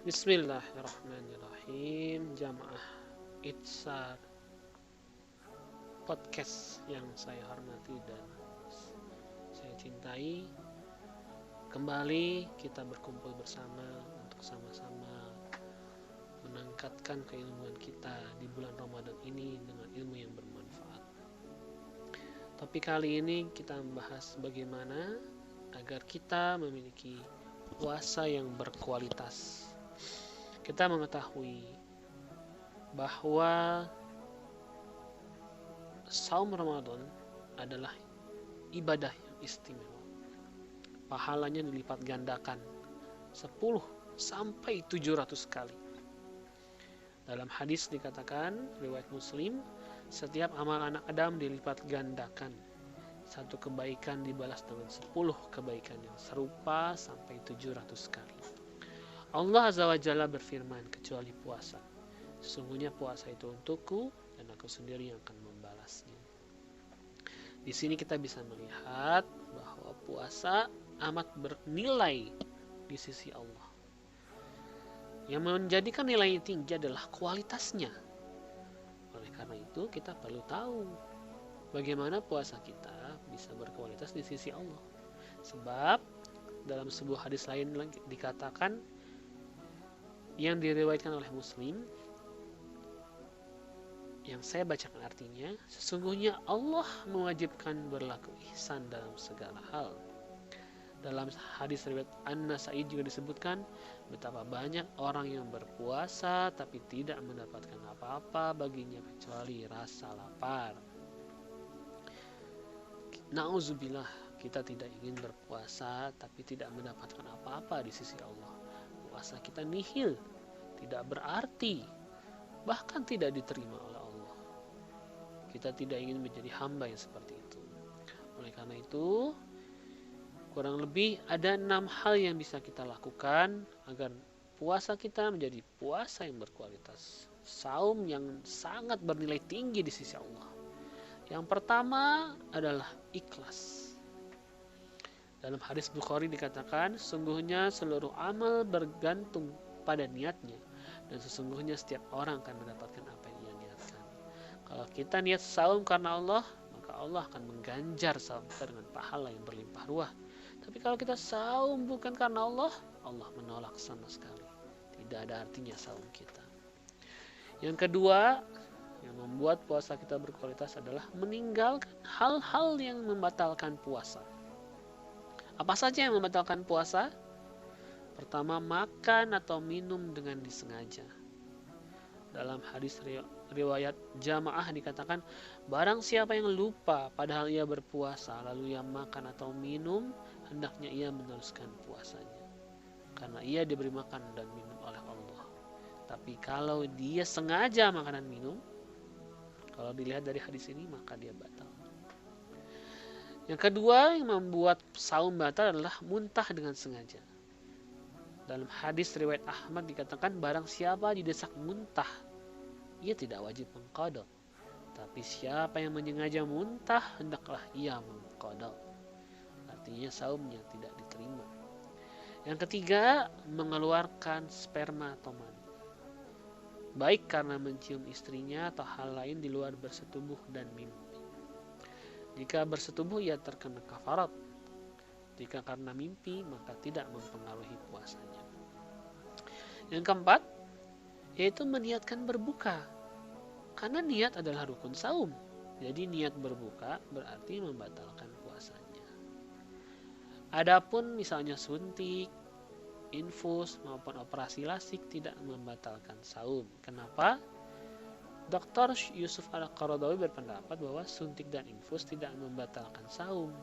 Bismillahirrahmanirrahim. Jamaah Itsar podcast yang saya hormati dan saya cintai. Kembali kita berkumpul bersama untuk sama-sama meningkatkan keilmuan kita di bulan Ramadan ini dengan ilmu yang bermanfaat. Topik kali ini kita membahas bagaimana agar kita memiliki puasa yang berkualitas. Kita mengetahui bahwa saum Ramadan adalah ibadah yang istimewa. Pahalanya dilipat gandakan 10 sampai 700 kali. Dalam hadis dikatakan, riwayat Muslim, setiap amal anak Adam dilipat gandakan. Satu kebaikan dibalas dengan 10 kebaikan yang serupa sampai 700 kali. Allah Azza wa Jalla berfirman, kecuali puasa. Sesungguhnya puasa itu untukku dan aku sendiri yang akan membalasnya. Di sini kita bisa melihat bahwa puasa amat bernilai di sisi Allah. Yang menjadikan nilainya tinggi adalah kualitasnya. Oleh karena itu kita perlu tahu bagaimana puasa kita bisa berkualitas di sisi Allah. Sebab dalam sebuah hadis lain dikatakan, yang diriwayatkan oleh Muslim, yang saya bacakan artinya, sesungguhnya Allah mewajibkan berlaku ihsan dalam segala hal. Dalam hadis riwayat An-Nasa'i juga disebutkan betapa banyak orang yang berpuasa tapi tidak mendapatkan apa-apa baginya kecuali rasa lapar. Nauzubillah, kita tidak ingin berpuasa tapi tidak mendapatkan apa-apa di sisi Allah. Puasa kita nihil, tidak berarti, bahkan tidak diterima oleh Allah. Kita tidak ingin menjadi hamba yang seperti itu. Oleh karena itu, kurang lebih ada 6 hal yang bisa kita lakukan agar puasa kita menjadi puasa yang berkualitas, saum yang sangat bernilai tinggi di sisi Allah. Yang pertama adalah ikhlas. Dalam hadis Bukhari dikatakan, sungguhnya seluruh amal bergantung pada niatnya, dan sesungguhnya setiap orang akan mendapatkan apa yang ia niatkan. Kalau kita niat saum karena Allah, maka Allah akan mengganjar saum kita dengan pahala yang berlimpah ruah. Tapi kalau kita saum bukan karena Allah, Allah menolak sama sekali. Tidak ada artinya saum kita. Yang kedua, yang membuat puasa kita berkualitas adalah meninggalkan hal-hal yang membatalkan puasa. Apa saja yang membatalkan puasa? Pertama, makan atau minum dengan disengaja. Dalam hadis riwayat Jamaah dikatakan, barang siapa yang lupa padahal ia berpuasa, lalu ia makan atau minum, hendaknya ia meneruskan puasanya. Karena ia diberi makan dan minum oleh Allah. Tapi kalau dia sengaja makan dan minum, kalau dilihat dari hadis ini, maka dia batal. Yang kedua yang membuat saum batal adalah muntah dengan sengaja. Dalam hadis riwayat Ahmad dikatakan, barang siapa didesak muntah, ia tidak wajib mengqadha. Tapi siapa yang menyengaja muntah, hendaklah ia mengqadha. Artinya saumnya tidak diterima. Yang ketiga, mengeluarkan sperma atau mani. Baik karena mencium istrinya atau hal lain di luar bersetubuh dan mimpi. Jika bersetubuh ia terkena kafarat. Jika karena mimpi maka tidak mempengaruhi puasanya. Yang keempat, yaitu meniatkan berbuka. Karena niat adalah rukun saum. Jadi niat berbuka berarti membatalkan puasanya. Adapun misalnya suntik, infus maupun operasi lasik tidak membatalkan saum. Kenapa? Dr. Yusuf Al-Qaradawi berpendapat bahwa suntik dan infus tidak membatalkan saum.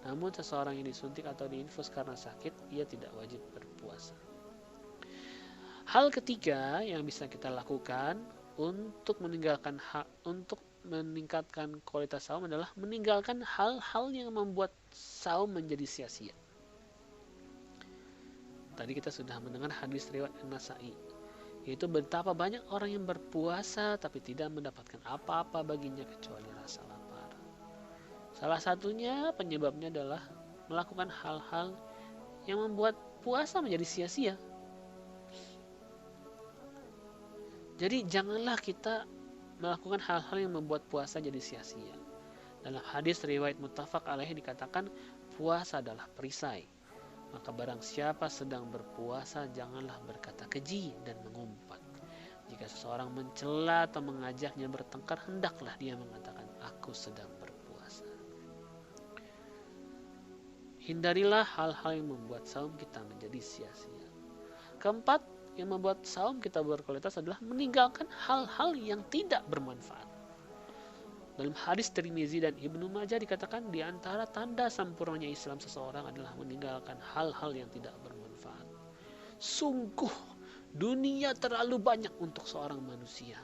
Namun seseorang yang disuntik atau diinfus karena sakit, ia tidak wajib berpuasa. Hal ketiga yang bisa kita lakukan untuk meningkatkan kualitas saum adalah meninggalkan hal-hal yang membuat saum menjadi sia-sia. Tadi kita sudah mendengar hadis riwayat An-Nasa'i, yaitu betapa banyak orang yang berpuasa tapi tidak mendapatkan apa-apa baginya kecuali rasa lapar. Salah satunya penyebabnya adalah melakukan hal-hal yang membuat puasa menjadi sia-sia. Jadi janganlah kita melakukan hal-hal yang membuat puasa jadi sia-sia. Dalam hadis riwayat muttafaq alaih dikatakan puasa adalah perisai. Maka barang siapa sedang berpuasa janganlah berkata keji dan mengumpat. Jika seseorang mencela atau mengajaknya bertengkar, hendaklah dia mengatakan aku sedang berpuasa. Hindarilah hal-hal yang membuat saum kita menjadi sia-sia. Keempat, yang membuat saum kita berkualitas adalah meninggalkan hal-hal yang tidak bermanfaat. Dalam hadis Tirmizi dan Ibnu Majah dikatakan di antara tanda sempurnanya Islam seseorang adalah meninggalkan hal-hal yang tidak bermanfaat. Sungguh dunia terlalu banyak untuk seorang manusia.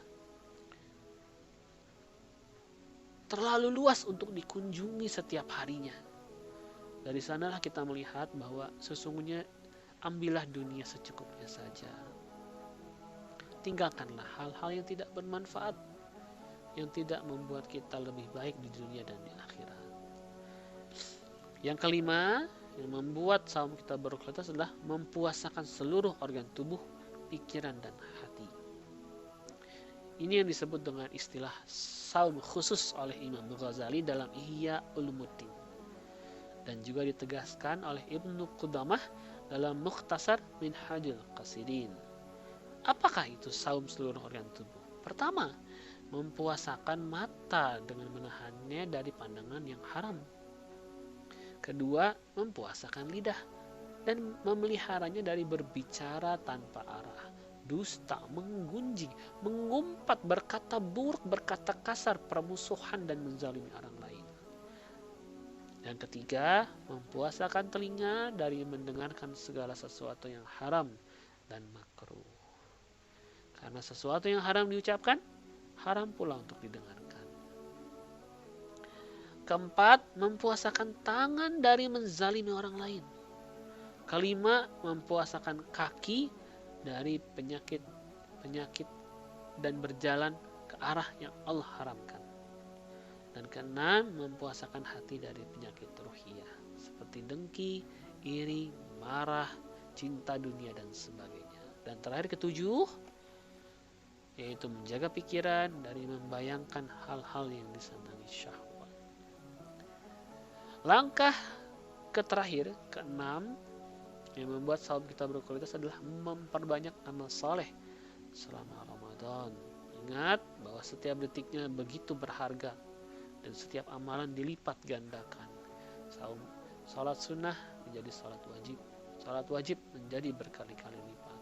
Terlalu luas untuk dikunjungi setiap harinya. Dari sanalah kita melihat bahwa sesungguhnya ambillah dunia secukupnya saja. Tinggalkanlah hal-hal yang tidak bermanfaat, yang tidak membuat kita lebih baik di dunia dan di akhirat. Yang kelima, yang membuat saum kita berkualitas adalah mempuasakan seluruh organ tubuh, pikiran dan hati. Ini yang disebut dengan istilah saum khusus oleh Imam Ghazali dalam Ihya Ulumuddin, dan juga ditegaskan oleh Ibnu Qudamah dalam Mukhtasar Minhajul Qasidin. Apakah itu saum seluruh organ tubuh? Pertama, mempuasakan mata dengan menahannya dari pandangan yang haram. Kedua, mempuasakan lidah dan memeliharanya dari berbicara tanpa arah, dusta, menggunjing, mengumpat, berkata buruk, berkata kasar, permusuhan dan menzalimi orang lain. Dan ketiga, mempuasakan telinga dari mendengarkan segala sesuatu yang haram dan makruh. Karena sesuatu yang haram diucapkan, haram pula untuk didengarkan. Keempat, mempuasakan tangan dari menzalimi orang lain. Kelima, mempuasakan kaki dari penyakit dan berjalan ke arah yang Allah haramkan. Dan keenam, mempuasakan hati dari penyakit ruhiyah seperti dengki, iri, marah, cinta dunia dan sebagainya. Dan terakhir ketujuh, yaitu menjaga pikiran dari membayangkan hal-hal yang disenangi syahwat. Langkah terakhir, keenam, yang membuat saum kita berkualitas adalah memperbanyak amal saleh selama Ramadan. Ingat bahwa setiap detiknya begitu berharga dan setiap amalan dilipat gandakan. Salat sunnah menjadi salat wajib, salat wajib menjadi berkali-kali lipat.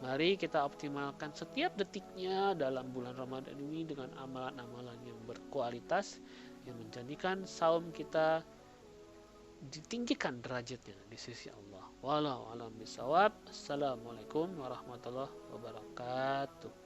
Mari kita optimalkan setiap detiknya dalam bulan Ramadan ini dengan amalan-amalan yang berkualitas yang menjadikan saum kita ditinggikan derajatnya di sisi Allah. Wallahu a'lam bishawab. Assalamualaikum warahmatullahi wabarakatuh.